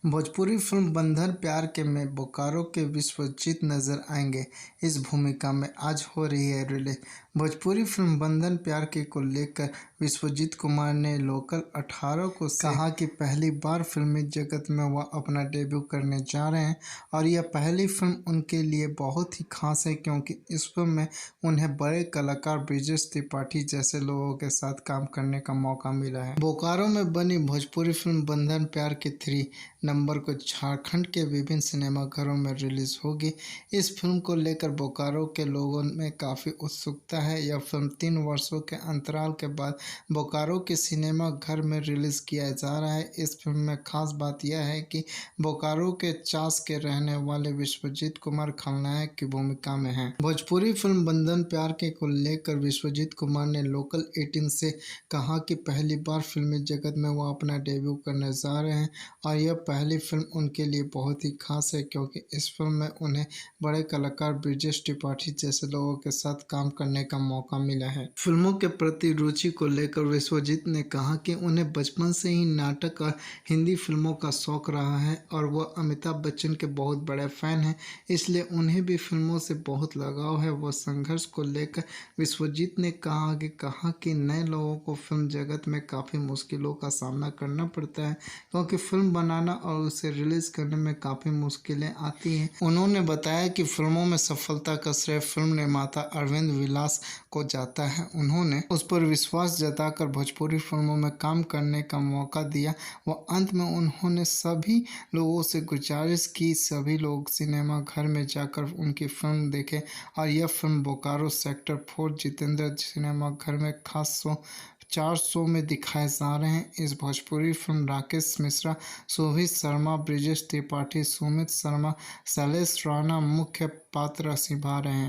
Bhojpuri film बंधन प्यार के में बोकारो के विश्वजीत नजर आएंगे। इस भूमिका में आज हो रही है रिलीज। भोजपुरी फिल्म बंधन प्यार के को लेकर विश्वजीत कुमार ने लोकल 18 को कहा कि पहली बार फिल्मी जगत में वह अपना डेब्यू करने जा रहे हैं और यह पहली फिल्म उनके लिए बहुत ही खास है क्योंकि इस फिल्म में उन्हें बड़े कलाकार ब्रिजेश त्रिपाठी जैसे लोगों के साथ काम करने का मौका मिला है। बोकारो में बनी भोजपुरी फिल्म बंधन प्यार के 3 नवंबर को झारखंड के विभिन्न सिनेमाघरों में रिलीज होगी। इस फिल्म को लेकर बोकारो के लोगों में काफ़ी उत्सुकता है। यह फिल्म 3 वर्षों के अंतराल के बाद बोकारो के सिनेमा घर में रिलीज किया जा रहा है। इस फिल्म में खास बात यह है कि बोकारो के चास के रहने वाले विश्वजीत कुमार खलनायक की भूमिका में हैं। भोजपुरी फिल्म बंधन प्यार के को लेकर विश्वजीत कुमार ने लोकल 18 से कहा कि पहली बार फिल्मी जगत में वो अपना डेब्यू करने जा रहे हैं और यह पहली फिल्म उनके लिए बहुत ही खास है क्योंकि इस फिल्म में उन्हें बड़े कलाकार ब्रिजेश त्रिपाठी जैसे लोगों के साथ काम करने का मौका मिला है। फिल्मों के प्रति रुचि को लेकर विश्वजीत ने कहा कि उन्हें बचपन से ही नाटक और हिंदी फिल्मों का शौक रहा है और वह अमिताभ बच्चन के बहुत बड़े फैन हैं, इसलिए उन्हें भी फिल्मों से बहुत लगाव है। वह संघर्ष को लेकर विश्वजीत ने कहा कि नए लोगों को फिल्म जगत में काफ़ी मुश्किलों का सामना करना पड़ता है क्योंकि फिल्म बनाना और उसे रिलीज करने में काफ़ी मुश्किलें आती हैं। उन्होंने बताया कि फिल्मों में सफलता का श्रेय फिल्म निर्माता अरविंद विलास को जाता है। उन्होंने उस पर विश्वास जताकर भोजपुरी फिल्मों में काम करने का मौका दिया। व अंत में उन्होंने सभी लोगों से गुजारिश की सभी लोग सिनेमा घर में जाकर उनकी फिल्म देखें और यह film Bokaro sector 4 Jitendra cinema घर में खास 4 शो में दिखाए जा रहे हैं। इस भोजपुरी फिल्म राकेश मिश्रा, शोभित शर्मा, ब्रिजेश त्रिपाठी, सुमित शर्मा, शैलेश राणा मुख्य पात्र निभा रहे हैं।